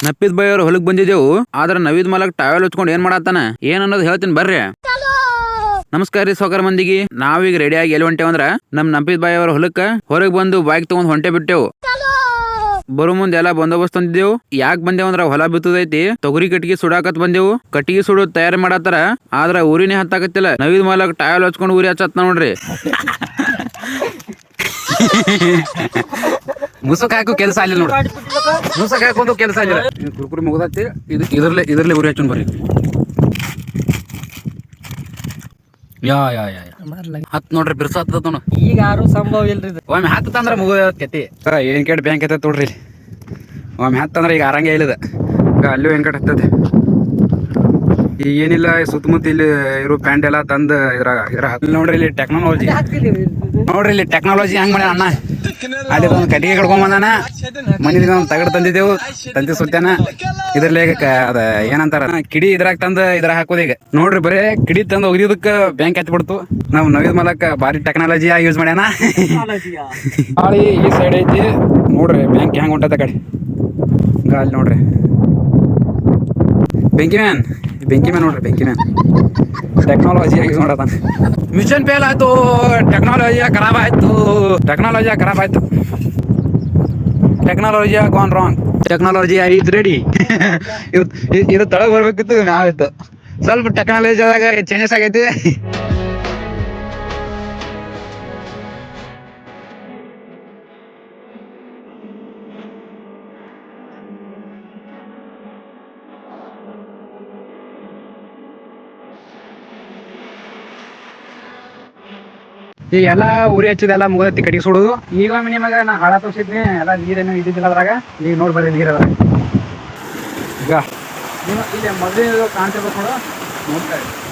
ನಪ್ಪಿದ್ by ಅವ್ರ ಹೊಲಕ್ ಬಂದಿದ್ದೆವು. ಆದ್ರ ನವೀದ್ ಮಾಲಕ್ ಟಾವೆಲ್ ಹಚ್ಕೊಂಡು ಏನ್ ಮಾಡತ್ತಾನ ಏನ್ ಅನ್ನೋದು ಹೇಳ್ತೀನಿ ಬರ್ರಿ. ನಮಸ್ಕಾರ ರೀ ಸೌಕರ್ ಮಂದಿಗೆ. ನಾವೀಗ ರೆಡಿ ಆಗಿ ಎಲ್ಲಿ ಹೊಂಟೇವ್ ಅಂದ್ರ ನಮ್ ನಪ್ಪಿದ್ ಬಾಯಿ ಅವ್ರ ಹೊಲಕ್ಕ ಹೊರಗ್ ಬಂದು ಬೈಕ್ ತಗೊಂಡ್ ಹೊಂಟೆ ಬಿಟ್ಟೆವು. ಬರೋ ಮುಂದೆ ಎಲ್ಲಾ ಬಂದೋಬಸ್ತ್ ತಂದಿದ್ದೆವು. ಯಾಕೆ ಬಂದೇವ್ ಅಂದ್ರ ಹೊಲ ಬಿತ್ತದೈತಿ, ತೊಗರಿ ಕಟ್ಟಿಗೆ ಸುಡಾಕತ್ ಬಂದೆವು. ಕಟ್ಟಿಗೆ ಸುಡೋದ್ ತಯಾರಿ ಮಾಡತ್ತಾರ, ಆದ್ರ ಊರಿನೇ ಹತ್ತಾಕತ್ತಿಲ್ಲ. ನವೀದ್ ಮಾಲಕ್ ಟಾವೆಲ್ ಹಚ್ಕೊಂಡು ಊರಿ ಹಚ್ಚತ್ ನೋಡ್ರಿ. ಮುಸುಕ್ ಹಾಕು ಕೆಲಸ ಆಗಿಲ್ಲ ನೋಡ್ರಿ, ಮುಸುಕ್ ಹಾಕೋದು ಕೆಲಸ ಆಗಿಲ್ಲ. ಕುರ್ಕುರಿ ಮುಗದತ್ತಿ, ಇದ್ರಲ್ಲೇ ಊರಿ ಹಚ್ಚೊಂಡ್ ಬರ್ರಿ. ಯಾ ಯಾ ಯಾ ಹತ್ ನೋಡ್ರಿ ಬಿರ್ಸ ಹತ್ತದ ನೋಡು. ಈಗ ಯಾರು ಸಂಭವ ಇಲ್ರಿ, ಒಮ್ಮೆ ಹತ್ತಂದ್ರ ಮುಗಿದ ಕೆತಿ. ಏನ್ ಕೇಟ್ ಬ್ಯಾಂಕ್ ಐತತ್ ನೋಡ್ರಿ. ಒಮ್ಮೆ ಹತ್ತಂದ್ರ ಈಗ ಆರಂಗೆ ಇಲ್ಲದ. ಅಲ್ಲೂ ಏನ್ ಕಟ್ ಹತ್ತದ. ಈಗ ಏನಿಲ್ಲ, ಸುತ್ತಮುತ್ತ ಇಲ್ಲಿ ಇರೋ ಪ್ಯಾಂಟ್ ಎಲ್ಲ ತಂದ ಇದ್ರ ನೋಡ್ರಿ. ಇಲ್ಲಿ ಟೆಕ್ನಾಲಜಿ ನೋಡ್ರಿ, ಇಲ್ಲಿ ಟೆಕ್ನಾಲಜಿ ಹೆಂಗ್ ಮಾಡ್ಯಾನ ಅಣ್ಣ. ಅಲ್ಲಿ ಒಂದು ಕಟ್ಟಿಗೆ ಕಡ್ಕೊಂಡ್ ಬಂದಾನ, ಮನಿದಿಂದ ಒಂದು ತಗಡ್ ತಂದಿದ್ದೆವು, ತಂತಿ ಸುತ್ತಾನ. ಇದ್ರಲ್ಲೇ ಅದ ಏನಂತಾರ ಕಿಡಿ ಇದ್ರಾಗ ತಂದ ಇದ್ರಾಗ ಹಾಕೋದು. ಈಗ ನೋಡ್ರಿ ಬರೇ ಕಿಡಿ ತಂದು ಒಗಿದಕ್ಕ ಬ್ಯಾಂಕ್ ಹತ್ತಿ ಬಿಡ್ತು. ನಾವ್ ನವೀದ್ ಮಾಲಕ್ ಬಾರಿ ಟೆಕ್ನಾಲಜಿ ಯೂಸ್ ಮಾಡ್ಯಾನ. ಹಾಳಿ ಈ ಸೈಡ್ ಐತಿ ನೋಡ್ರಿ, ಬ್ಯಾಂಕ್ ಹೆಂಗ್ ಹೊಂಟದ ಕಡೆ. ಅಲ್ಲಿ ನೋಡ್ರಿ ಬೆಂಕಿ ಮ್ಯಾನ್ ನೋಡ್ರಿ, ಬೆಂಕಿ ಮ್ಯಾನ್ ಟೆಕ್ನಾಲಜಿ ಯೂಸ್ ಮಾಡತಾನ. ಮಿಷನ್ ಫೇಲ್ ಆಯ್ತು, ಟೆಕ್ನಾಲಜಿ ಖರಾಬ್ ಆಯ್ತು, technology gone wrong. Technology is ready. ಇದು ತಳಗ್ ಬರ್ಬೇಕಿತ್ತು, ನಾವಿತ್ತು ಸ್ವಲ್ಪ ಟೆಕ್ನಾಲಜಿದಾಗ ಚೇಂಜಸ್ ಆಗೈತಿ. ಈಗ ಎಲ್ಲಾ ಉರಿ ಹಚ್ಚಿದೆಲ್ಲ ಮುಗದತ್ತಿ, ಕಟ್ಟಿಗೆ ಸುಡುದು. ಈಗ ನಿಮಗ ನಾ ಹಾಳ ತೋರ್ಸಿದ್ನಿ, ಎಲ್ಲ ನೀರೇನು ಇದ್ದಿದ್ದಿಲ್ಲ ಅದ್ರಾಗ. ಈಗ ನೋಡಿ ಬರ್ರಿ ನೀರ್ ಅದ. ಈಗ ನೀವು ಇಲ್ಲಿ ಮೊದಲಿನ ಕಾಣ್ತಿರ್ಬೇಕು ನೋಡು,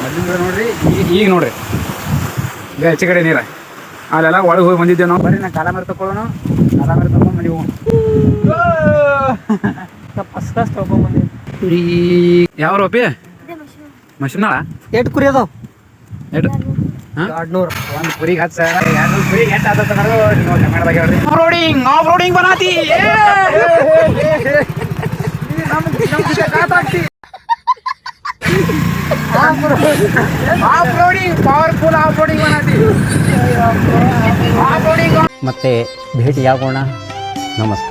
ಮೊದಲಿನ ನೋಡ್ರಿ. ಈಗ ನೋಡ್ರಿ, ಈಗ ಹೆಚ್ಚು ಕಡೆ ನೀರ ಅಲ್ಲೆಲ್ಲ ಒಳಗೆ ಹೋಗಿ ಬಂದಿದ್ದೇವೆ ನಾವು. ಬರ್ರಿ ನಾ ಕಾಲ ಮೇಲೆ ತಗೊಳ್ಳೋಣ, ಕಾಲ ಮೇಲೆ ತಗೊಂಡು ಮನೆ ಹೋಗೋಣ. ಯಾವ ರೋಪಿ ಮಷಿನಾಳ ಎಟ್ ಕುರಿ ಅದಾವ? ಒಂದು ಕುರಿಗೆ 10,000, 200 ಕುರಿಗೆ ಎಷ್ಟು ಆತ ನೀವು ಕನ್ನಡದಾಗ ಹೇಳ್ರಿ. ಆಫ್ ರೋಡಿಂಗ್ ಬನಾತಿ ಪವರ್ಫುಲ್ ಆಫ್ ರೋಡಿಂಗ್ ಬನಾತಿ. ಮತ್ತೆ ಭೇಟಿಯಾಗೋಣ. ನಮಸ್ಕಾರ.